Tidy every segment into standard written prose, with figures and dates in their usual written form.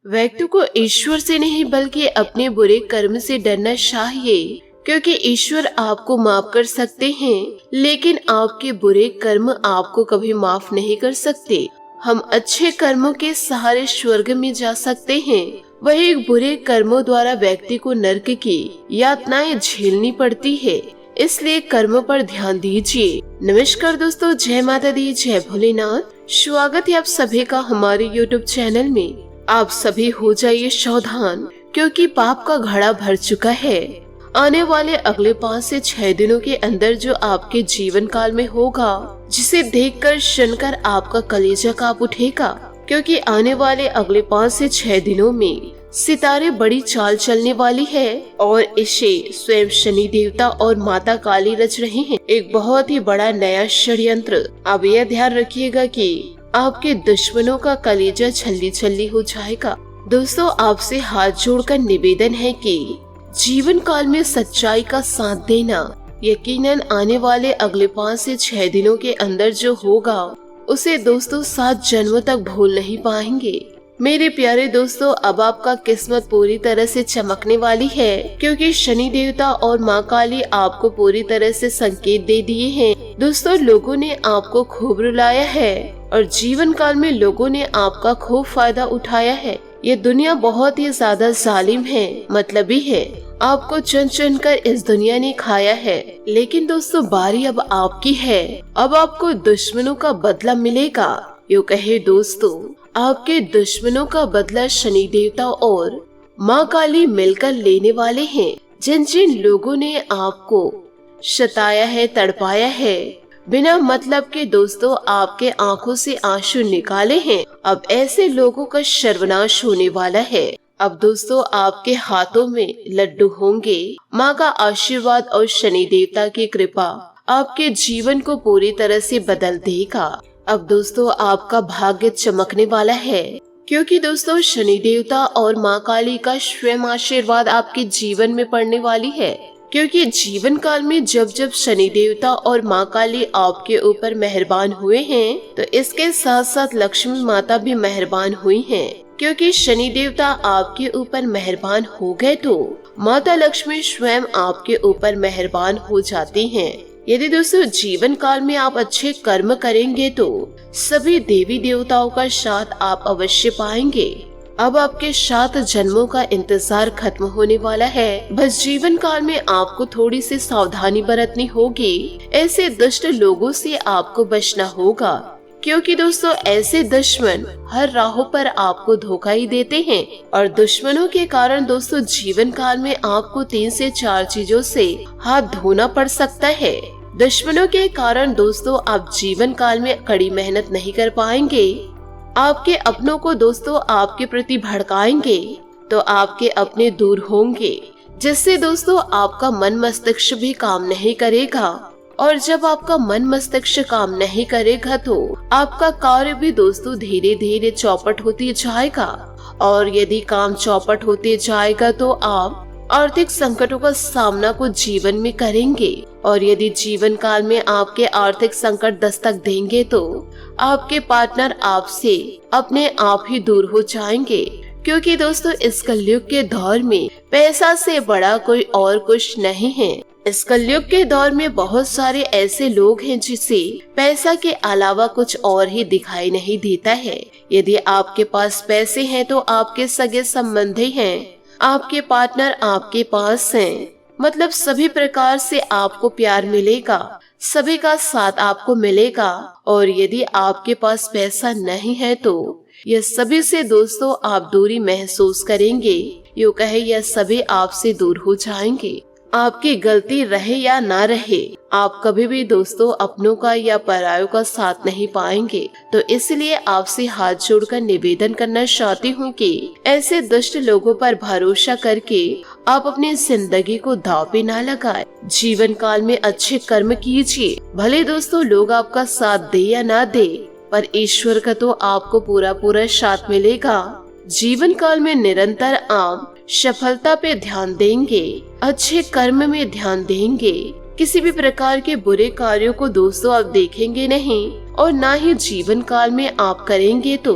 व्यक्ति को ईश्वर से नहीं बल्कि अपने बुरे कर्म से डरना चाहिए, क्योंकि ईश्वर आपको माफ कर सकते हैं, लेकिन आपके बुरे कर्म आपको कभी माफ नहीं कर सकते। हम अच्छे कर्मों के सहारे स्वर्ग में जा सकते हैं, वही बुरे कर्मों द्वारा व्यक्ति को नरक की यातनाएं झेलनी पड़ती है। इसलिए कर्मों पर ध्यान दीजिए। नमस्कार दोस्तों, जय माता दी, जय भोलेनाथ। स्वागत है आप सभी का हमारे YouTube चैनल में। आप सभी हो जाइए सावधान, क्योंकि पाप का घड़ा भर चुका है। आने वाले अगले 5 से 6 दिनों के अंदर जो आपके जीवन काल में होगा, जिसे देखकर सुनकर आपका कलेजा कांप उठेगा, क्योंकि आने वाले अगले 5 से 6 दिनों में सितारे बड़ी चाल चलने वाली है और इसे स्वयं शनि देवता और माता काली रच रहे हैं। एक बहुत ही बड़ा नया षड्यंत्र। अब यह ध्यान रखिएगा कि आपके दुश्मनों का कलेजा छल्ली छल्ली हो जाएगा। दोस्तों, आपसे हाथ जोड़कर निवेदन है कि जीवन काल में सच्चाई का साथ देना। यकीनन आने वाले अगले 5 से 6 दिनों के अंदर जो होगा, उसे दोस्तों 7 जन्मों तक भूल नहीं पाएंगे। मेरे प्यारे दोस्तों, अब आपका किस्मत पूरी तरह से चमकने वाली है, क्योंकि शनि देवता और माँ काली आपको पूरी तरह से संकेत दे दिए हैं। दोस्तों, लोगों ने आपको खूब रुलाया है और जीवन काल में लोगों ने आपका खूब फायदा उठाया है। ये दुनिया बहुत ही ज्यादा जालिम है, मतलबी है। आपको चुन चुन कर इस दुनिया ने खाया है, लेकिन दोस्तों बारी अब आपकी है। अब आपको दुश्मनों का बदला मिलेगा। यूँ कहे दोस्तों, आपके दुश्मनों का बदला शनि देवता और माँ काली मिलकर लेने वाले हैं। जिन जिन लोगों ने आपको सताया है, तड़पाया है, बिना मतलब के दोस्तों आपके आंखों से आंसू निकाले हैं, अब ऐसे लोगों का सर्वनाश होने वाला है। अब दोस्तों आपके हाथों में लड्डू होंगे। माँ का आशीर्वाद और शनि देवता की कृपा आपके जीवन को पूरी तरह से बदल देगा। अब दोस्तों आपका भाग्य चमकने वाला है, क्योंकि दोस्तों शनि देवता और माँ काली का स्वयं आशीर्वाद आपके जीवन में पड़ने वाली है। क्योंकि जीवन काल में जब जब शनि देवता और माँ काली आपके ऊपर मेहरबान हुए हैं, तो इसके साथ साथ लक्ष्मी माता भी मेहरबान हुई हैं। क्योंकि शनि देवता आपके ऊपर मेहरबान हो गए तो माता लक्ष्मी स्वयं आपके ऊपर मेहरबान हो जाती हैं। यदि दोस्तों जीवन काल में आप अच्छे कर्म करेंगे तो सभी देवी देवताओं का साथ आप अवश्य पाएंगे। अब आपके 7 जन्मों का इंतजार खत्म होने वाला है। बस जीवन काल में आपको थोड़ी सी सावधानी बरतनी होगी। ऐसे दुष्ट लोगों से आपको बचना होगा, क्योंकि दोस्तों ऐसे दुश्मन हर राहों पर आपको धोखा ही देते हैं। और दुश्मनों के कारण दोस्तों जीवन काल में आपको 3 से 4 चीजों से हाथ धोना पड़ सकता है। दुश्मनों के कारण दोस्तों आप जीवन काल में कड़ी मेहनत नहीं कर पाएंगे। आपके अपनों को दोस्तों आपके प्रति भड़काएंगे तो आपके अपने दूर होंगे, जिससे दोस्तों आपका मन मस्तिष्क भी काम नहीं करेगा। और जब आपका मन मस्तिष्क काम नहीं करेगा तो आपका कार्य भी दोस्तों धीरे धीरे चौपट होती जाएगा। और यदि काम चौपट होते जाएगा तो आप आर्थिक संकटों का सामना को जीवन में करेंगे। और यदि जीवन काल में आपके आर्थिक संकट दस्तक देंगे तो आपके पार्टनर आपसे अपने आप ही दूर हो जाएंगे। क्योंकि दोस्तों इस कलयुग के दौर में पैसा से बड़ा कोई और कुछ नहीं है। इस कलयुग के दौर में बहुत सारे ऐसे लोग हैं जिसे पैसा के अलावा कुछ और ही दिखाई नहीं देता है। यदि आपके पास पैसे हैं तो आपके सगे संबंधी हैं, आपके पार्टनर आपके पास हैं, मतलब सभी प्रकार से आपको प्यार मिलेगा, सभी का साथ आपको मिलेगा। और यदि आपके पास पैसा नहीं है तो यह सभी से दोस्तों आप दूरी महसूस करेंगे। यूँ कहे यह सभी आपसे दूर हो जाएंगे। आपकी गलती रहे या ना रहे, आप कभी भी दोस्तों अपनों का या परायों का साथ नहीं पाएंगे। तो इसलिए आपसे हाथ जोड़कर निवेदन करना चाहती हूँ कि ऐसे दुष्ट लोगों पर भरोसा करके आप अपनी जिंदगी को दांव पे ना लगाएं। जीवन काल में अच्छे कर्म कीजिए। भले दोस्तों लोग आपका साथ दे या ना दे, पर ईश्वर का तो आपको पूरा पूरा साथ मिलेगा। जीवन काल में निरंतर आप सफलता पे ध्यान देंगे, अच्छे कर्म में ध्यान देंगे। किसी भी प्रकार के बुरे कार्यों को दोस्तों आप देखेंगे नहीं और ना ही जीवन काल में आप करेंगे तो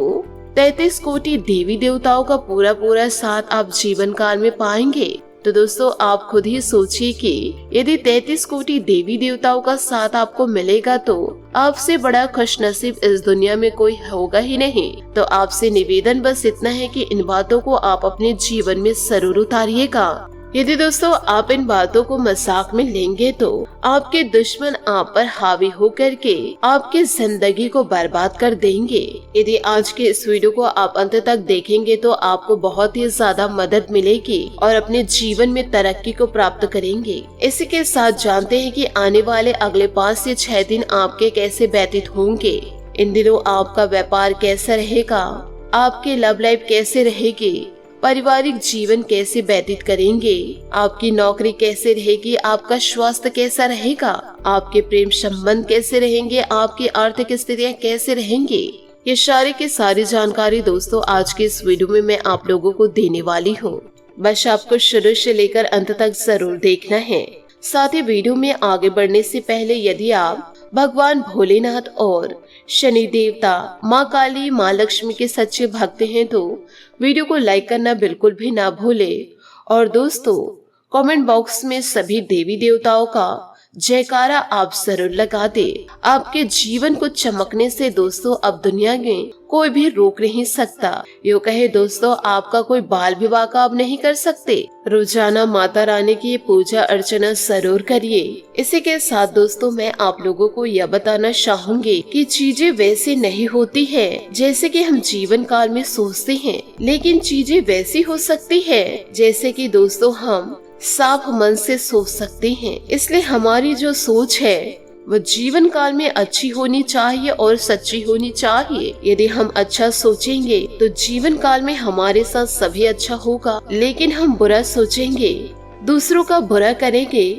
33 कोटि देवी देवताओं का पूरा साथ आप जीवन काल में पाएंगे। तो दोस्तों आप खुद ही सोचिए कि यदि 33 कोटि देवी देवताओं का साथ आपको मिलेगा तो आपसे बड़ा खुशनसीब इस दुनिया में कोई होगा ही नहीं। तो आपसे निवेदन बस इतना है कि इन बातों को आप अपने जीवन में जरूर उतारिएगा। यदि दोस्तों आप इन बातों को मजाक में लेंगे तो आपके दुश्मन आप पर हावी होकर के आपकी जिंदगी को बर्बाद कर देंगे। यदि आज के इस वीडियो को आप अंत तक देखेंगे तो आपको बहुत ही ज्यादा मदद मिलेगी और अपने जीवन में तरक्की को प्राप्त करेंगे। इसी के साथ जानते हैं कि आने वाले अगले 5 से 6 दिन आपके कैसे व्यतीत होंगे। इन दिनों आपका व्यापार कैसा रहेगा, आपकी लव लाइफ कैसे रहेगी, पारिवारिक जीवन कैसे व्यतीत करेंगे, आपकी नौकरी कैसे रहेगी, आपका स्वास्थ्य कैसा रहेगा, आपके प्रेम संबंध कैसे रहेंगे, आपकी आर्थिक स्थितियाँ कैसे रहेंगी। ये सारी की सारी जानकारी दोस्तों आज के इस वीडियो में मैं आप लोगों को देने वाली हूँ। बस आपको शुरू से लेकर अंत तक जरूर देखना है। साथ ही वीडियो में आगे बढ़ने से पहले यदि आप भगवान भोलेनाथ और शनि देवता, माँ काली, माँ लक्ष्मी के सच्चे भक्त हैं तो वीडियो को लाइक करना बिल्कुल भी ना भूले। और दोस्तों कमेंट बॉक्स में सभी देवी देवताओं का जयकारा आप जरूर लगा दे। आपके जीवन को चमकने से दोस्तों अब दुनिया में कोई भी रोक नहीं सकता। यो कहे दोस्तों आपका कोई बाल विवाह का अब नहीं कर सकते। रोजाना माता रानी की पूजा अर्चना जरूर करिए। इसी के साथ दोस्तों मैं आप लोगों को यह बताना चाहूंगी कि चीजें वैसे नहीं होती है जैसे कि हम जीवन काल में सोचते हैं, लेकिन चीजें वैसी हो सकती है जैसे कि दोस्तों हम साफ मन से सोच सकते हैं। इसलिए हमारी जो सोच है वो जीवन काल में अच्छी होनी चाहिए और सच्ची होनी चाहिए। यदि हम अच्छा सोचेंगे तो जीवन काल में हमारे साथ सभी अच्छा होगा, लेकिन हम बुरा सोचेंगे, दूसरों का बुरा करेंगे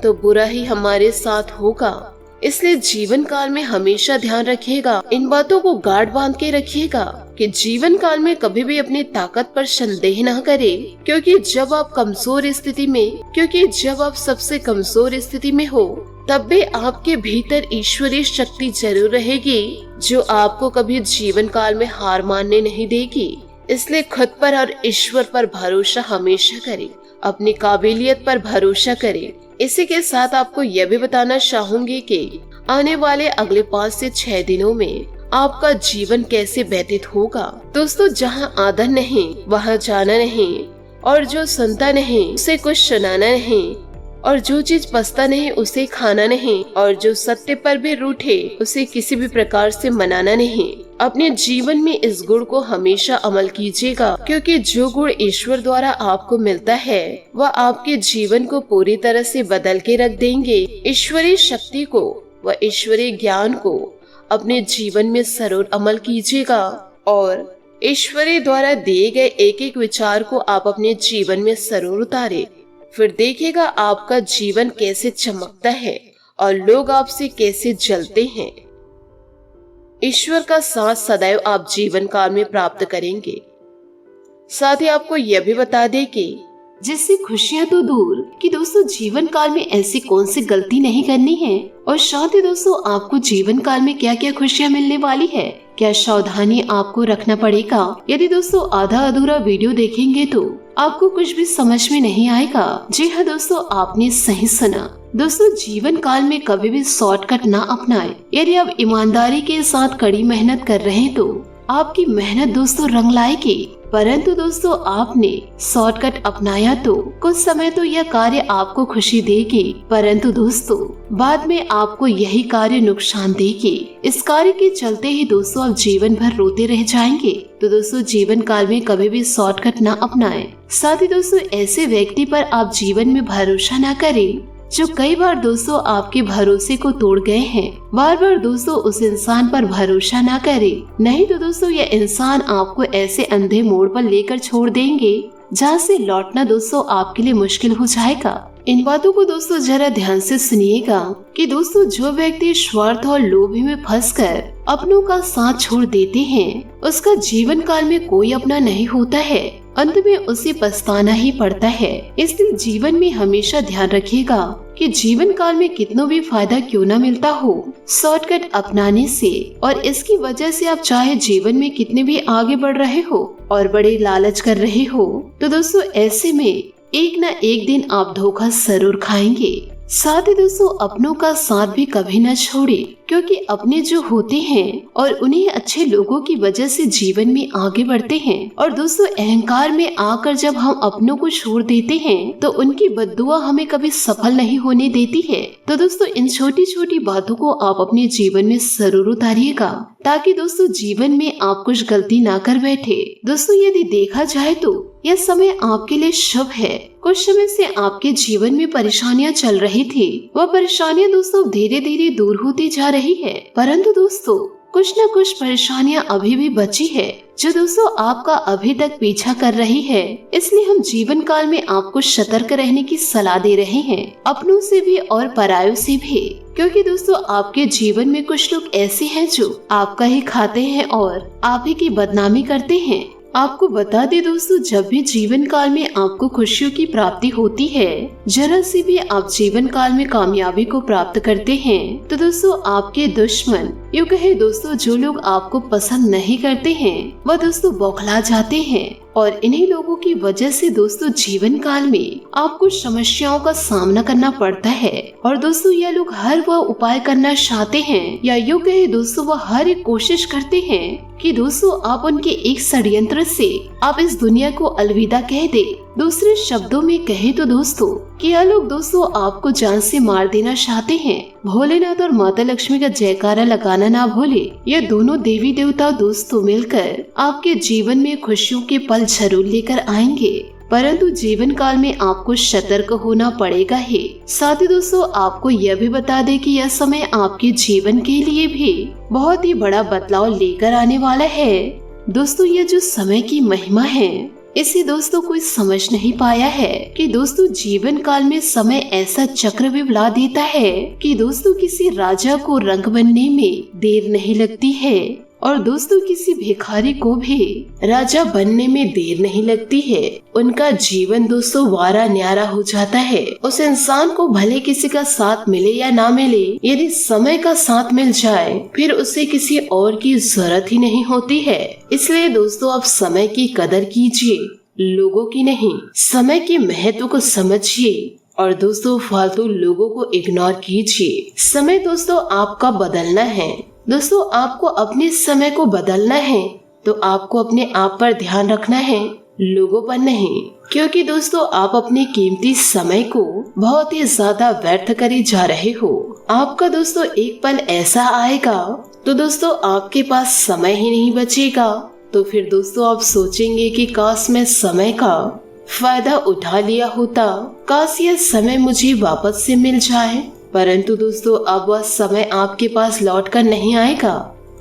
तो बुरा ही हमारे साथ होगा। इसलिए जीवन काल में हमेशा ध्यान रखिएगा, इन बातों को गांठ बांध के रखिएगा कि जीवन काल में कभी भी अपनी ताकत पर संदेह न करें, क्योंकि जब आप सबसे कमजोर स्थिति में हो तब भी आपके भीतर ईश्वरीय शक्ति जरूर रहेगी जो आपको कभी जीवन काल में हार मानने नहीं देगी। इसलिए खुद पर और ईश्वर पर भरोसा हमेशा करें, अपनी काबिलियत पर भरोसा करें। इसी के साथ आपको यह भी बताना चाहूंगी कि आने वाले अगले 5 से 6 दिनों में आपका जीवन कैसे व्यतीत होगा। दोस्तों जहाँ आदर नहीं वहाँ जाना नहीं, और जो सुनता नहीं उसे कुछ सुनाना नहीं, और जो चीज पचता नहीं उसे खाना नहीं, और जो सत्य पर भी रूठे उसे किसी भी प्रकार से मनाना नहीं। अपने जीवन में इस गुण को हमेशा अमल कीजिएगा, क्योंकि जो गुण ईश्वर द्वारा आपको मिलता है वह आपके जीवन को पूरी तरह से बदल के रख देंगे। ईश्वरीय शक्ति को व ईश्वरीय ज्ञान को अपने जीवन में जरूर अमल कीजिएगा, और ईश्वरीय द्वारा दिए गए एक एक विचार को आप अपने जीवन में जरूर उतारे। फिर देखिएगा आपका जीवन कैसे चमकता है और लोग आपसे कैसे जलते हैं। ईश्वर का साथ सदैव आप जीवन काल में प्राप्त करेंगे। साथ ही आपको यह भी बता दें कि जिससे खुशियां तो दूर कि दोस्तों जीवन काल में ऐसी कौन सी गलती नहीं करनी है। और साथ ही दोस्तों आपको जीवन काल में क्या क्या खुशियां मिलने वाली है, क्या सावधानी आपको रखना पड़ेगा। यदि दोस्तों आधा अधूरा वीडियो देखेंगे तो आपको कुछ भी समझ में नहीं आएगा। जी हाँ दोस्तों आपने सही सुना। दोस्तों जीवन काल में कभी भी शॉर्टकट ना अपनाएं। यदि आप ईमानदारी के साथ कड़ी मेहनत कर रहे हैं तो आपकी मेहनत दोस्तों रंग लाएगी, परंतु दोस्तों आपने शॉर्टकट अपनाया तो कुछ समय तो यह कार्य आपको खुशी देगी, परंतु दोस्तों बाद में आपको यही कार्य नुकसान देगी। इस कार्य के चलते ही दोस्तों आप जीवन भर रोते रह जाएंगे। तो दोस्तों जीवन काल में कभी भी शॉर्टकट ना अपनाएं। साथ ही दोस्तों ऐसे व्यक्ति पर आप जीवन में भरोसा ना करें जो कई बार दोस्तों आपके भरोसे को तोड़ गए हैं। बार बार दोस्तों उस इंसान पर भरोसा ना करें, नहीं तो दोस्तों यह इंसान आपको ऐसे अंधे मोड़ पर लेकर छोड़ देंगे जहाँ से लौटना दोस्तों आपके लिए मुश्किल हो जाएगा। इन बातों को दोस्तों जरा ध्यान से सुनिएगा कि दोस्तों जो व्यक्ति स्वार्थ और लोभ में फंसकर अपनों का साथ छोड़ देते हैं उसका जीवन काल में कोई अपना नहीं होता है। अंत में उसे पछताना ही पड़ता है। इसलिए जीवन में हमेशा ध्यान रखिएगा कि जीवन काल में कितना भी फायदा क्यों न मिलता हो, शॉर्टकट अपनाने से और इसकी वजह से आप चाहे जीवन में कितने भी आगे बढ़ रहे हो और बड़े लालच कर रहे हो, तो दोस्तों ऐसे में एक न एक दिन आप धोखा जरूर खाएंगे। साथ ही दोस्तों अपनों का साथ भी कभी न छोड़े, क्योंकि अपने जो होते हैं और उन्हीं अच्छे लोगों की वजह से जीवन में आगे बढ़ते हैं। और दोस्तों अहंकार में आकर जब हम अपनों को छोड़ देते हैं तो उनकी बद्दुआ हमें कभी सफल नहीं होने देती है। तो दोस्तों इन छोटी छोटी बातों को आप अपने जीवन में जरूर उतारिएगा, ताकि दोस्तों जीवन में आप कुछ गलती ना कर बैठे। दोस्तों यदि देखा जाए तो यह समय आपके लिए शुभ है। कुछ समय से आपके जीवन में परेशानियां चल रही थी, वह परेशानियां दोस्तों धीरे धीरे दूर होती जा रही है। परंतु दोस्तों कुछ न कुछ परेशानियां अभी भी बची है, जो दोस्तों आपका अभी तक पीछा कर रही है। इसलिए हम जीवन काल में आपको सतर्क रहने की सलाह दे रहे हैं, अपनों से भी और परायों से भी। क्योंकि दोस्तों आपके जीवन में कुछ लोग ऐसे हैं जो आपका ही खाते हैं और आप ही की बदनामी करते हैं। आपको बता दे दोस्तों, जब भी जीवन काल में आपको खुशियों की प्राप्ति होती है, जरा सी भी आप जीवन काल में कामयाबी को प्राप्त करते हैं, तो दोस्तों आपके दुश्मन, यूँ कहे दोस्तों जो लोग आपको पसंद नहीं करते हैं, वह दोस्तों बौखला जाते हैं। और इन्हीं लोगों की वजह से दोस्तों जीवन काल में आपको समस्याओं का सामना करना पड़ता है। और दोस्तों यह लोग हर वह उपाय करना चाहते हैं, या यूँ कहे दोस्तों वह हर एक कोशिश करते हैं कि दोस्तों आप उनके एक षड्यंत्र से आप इस दुनिया को अलविदा कह दे। दूसरे शब्दों में कहे तो दोस्तों कि यह लोग दोस्तों आपको जान से मार देना चाहते हैं। भोलेनाथ और माता लक्ष्मी का जयकारा लगाना ना भूले। यह दोनों देवी देवता दोस्तों मिलकर आपके जीवन में खुशियों के पल जरूर लेकर आएंगे, परंतु जीवन काल में आपको सतर्क होना पड़ेगा ही। साथ ही दोस्तों आपको यह भी बता दे कि यह समय आपके जीवन के लिए भी बहुत ही बड़ा बदलाव लेकर आने वाला है। दोस्तों यह जो समय की महिमा है, इसे दोस्तों कोई समझ नहीं पाया है कि दोस्तों जीवन काल में समय ऐसा चक्र भी बुला देता है कि दोस्तों किसी राजा को रंग बनने में देर नहीं लगती है, और दोस्तों किसी भिखारी को भी राजा बनने में देर नहीं लगती है। उनका जीवन दोस्तों वारा न्यारा हो जाता है। उस इंसान को भले किसी का साथ मिले या ना मिले, यदि समय का साथ मिल जाए फिर उसे किसी और की जरूरत ही नहीं होती है। इसलिए दोस्तों आप समय की कदर कीजिए, लोगों की नहीं। समय के महत्व को समझिए और दोस्तों फालतू लोगों को इग्नोर कीजिए। समय दोस्तों आपका बदलना है। दोस्तों आपको अपने समय को बदलना है तो आपको अपने आप पर ध्यान रखना है, लोगों पर नहीं। क्योंकि दोस्तों आप अपने कीमती समय को बहुत ही ज्यादा व्यर्थ करे जा रहे हो। आपका दोस्तों एक पल ऐसा आएगा तो दोस्तों आपके पास समय ही नहीं बचेगा। तो फिर दोस्तों आप सोचेंगे कि काश मैं समय का फायदा उठा लिया होता, काश यह समय मुझे वापस से मिल जाए। परंतु दोस्तों अब वह समय आपके पास लौट कर नहीं आएगा।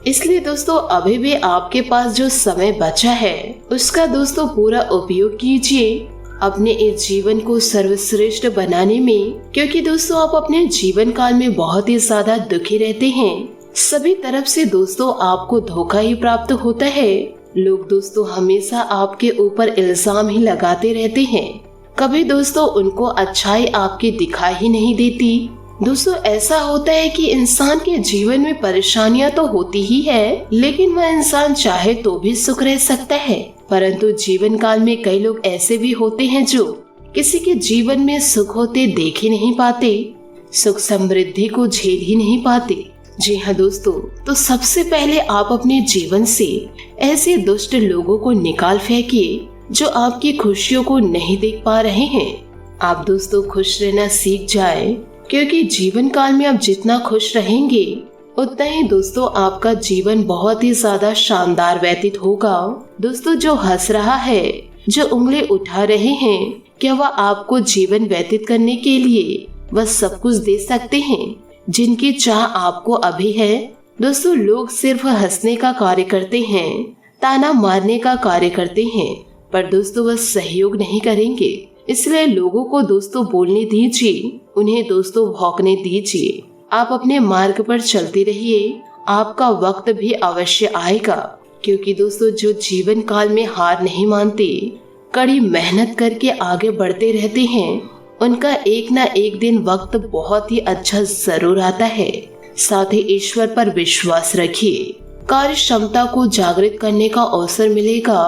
इसलिए दोस्तों अभी भी आपके पास जो समय बचा है उसका दोस्तों पूरा उपयोग कीजिए अपने इस जीवन को सर्वश्रेष्ठ बनाने में। क्योंकि दोस्तों आप अपने जीवन काल में बहुत ही ज्यादा दुखी रहते हैं। सभी तरफ से दोस्तों आपको धोखा ही प्राप्त होता है। लोग दोस्तों हमेशा आपके ऊपर इल्जाम ही लगाते रहते हैं। कभी दोस्तों उनको अच्छाई आपकी दिखाई ही नहीं देती। दोस्तों ऐसा होता है कि इंसान के जीवन में परेशानियां तो होती ही है, लेकिन वह इंसान चाहे तो भी सुख रह सकता है। परंतु जीवन काल में कई लोग ऐसे भी होते हैं जो किसी के जीवन में सुख होते देख ही नहीं पाते, सुख समृद्धि को झेल ही नहीं पाते। जी हाँ दोस्तों, तो सबसे पहले आप अपने जीवन से ऐसे दुष्ट लोगों को निकाल फेंकिए जो आपकी खुशियों को नहीं देख पा रहे हैं। आप दोस्तों खुश रहना सीख जाए, क्योंकि जीवन काल में आप जितना खुश रहेंगे उतना ही दोस्तों आपका जीवन बहुत ही ज्यादा शानदार व्यतीत होगा। दोस्तों जो हंस रहा है, जो उंगली उठा रहे हैं, क्या वह आपको जीवन व्यतीत करने के लिए वह सब कुछ दे सकते हैं जिनकी चाह आपको अभी है? दोस्तों लोग सिर्फ हंसने का कार्य करते हैं, ताना मारने का कार्य करते हैं, पर दोस्तों वह सहयोग नहीं करेंगे। इसलिए लोगों को दोस्तों बोलने दीजिए, उन्हें दोस्तों भौंकने दीजिए। आप अपने मार्ग पर चलते रहिए, आपका वक्त भी अवश्य आएगा। क्योंकि दोस्तों जो जीवन काल में हार नहीं मानते कड़ी मेहनत करके आगे बढ़ते रहते हैं, उनका एक ना एक दिन वक्त बहुत ही अच्छा जरूर आता है। साथ ही ईश्वर पर विश्वास रखिए, कार्य क्षमता को जागृत करने का अवसर मिलेगा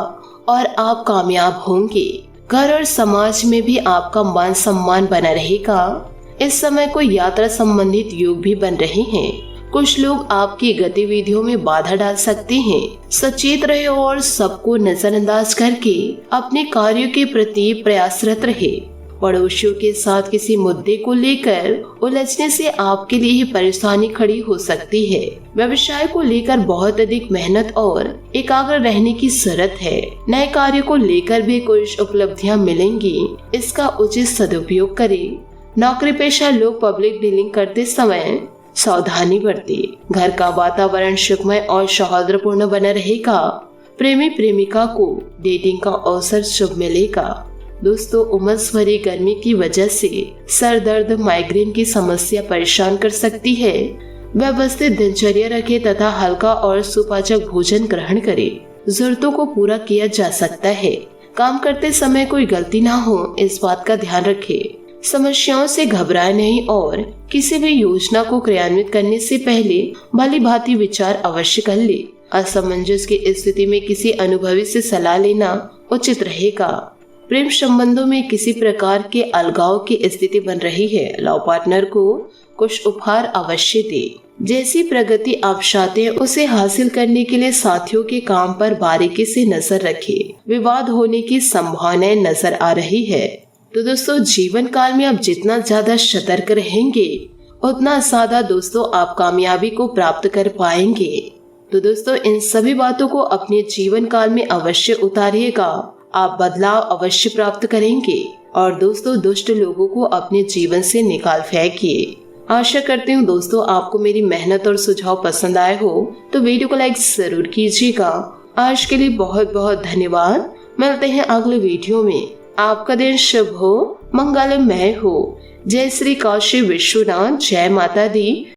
और आप कामयाब होंगे। घर और समाज में भी आपका मान सम्मान बना रहेगा। इस समय कोई यात्रा संबंधित योग भी बन रहे हैं। कुछ लोग आपकी गतिविधियों में बाधा डाल सकते हैं। सचेत रहे और सबको नजरअंदाज करके अपने कार्यों के प्रति प्रयासरत रहे। पड़ोसियों के साथ किसी मुद्दे को लेकर उलझने से आपके लिए ही परेशानी खड़ी हो सकती है। व्यवसाय को लेकर बहुत अधिक मेहनत और एकाग्र रहने की जरूरत है। नए कार्य को लेकर भी कुछ उपलब्धियां मिलेंगी, इसका उचित सदुपयोग करें। नौकरी पेशा लोग पब्लिक डीलिंग करते समय सावधानी बरतें। घर का वातावरण सुखमय और सौहार्दपूर्ण बना रहेगा। प्रेमी प्रेमिका को डेटिंग का अवसर शुभ मिलेगा। दोस्तों, उमस भरी गर्मी की वजह से सर दर्द, माइग्रेन की समस्या परेशान कर सकती है। व्यवस्थित दिनचर्या रखें तथा हल्का और सुपाचक भोजन ग्रहण करें। जरूरतों को पूरा किया जा सकता है। काम करते समय कोई गलती ना हो, इस बात का ध्यान रखें। समस्याओं से घबराए नहीं और किसी भी योजना को क्रियान्वित करने से पहले भली भांति विचार अवश्य कर ले। असमंजस की स्थिति में किसी अनुभवी से सलाह लेना उचित रहेगा। प्रेम संबंधों में किसी प्रकार के अलगाव की स्थिति बन रही है। लव पार्टनर को कुछ उपहार अवश्य दे। जैसी प्रगति आप चाहते हैं उसे हासिल करने के लिए साथियों के काम पर बारीकी से नजर रखें। विवाद होने की संभावनाएं नजर आ रही है। तो दोस्तों, जीवन काल में आप जितना ज्यादा सतर्क रहेंगे उतना ज्यादा दोस्तों आप कामयाबी को प्राप्त कर पाएंगे। तो दोस्तों, इन सभी बातों को अपने जीवन काल में अवश्य उतारिएगा। आप बदलाव अवश्य प्राप्त करेंगे और दोस्तों दुष्ट लोगों को अपने जीवन से निकाल फेंकिए। आशा करती हूँ दोस्तों आपको मेरी मेहनत और सुझाव पसंद आए हो, तो वीडियो को लाइक जरूर कीजिएगा। आज के लिए बहुत बहुत धन्यवाद। मिलते हैं अगले वीडियो में। आपका दिन शुभ हो, मंगलमय हो। जय श्री काशी विश्वनाथ, जय माता दी।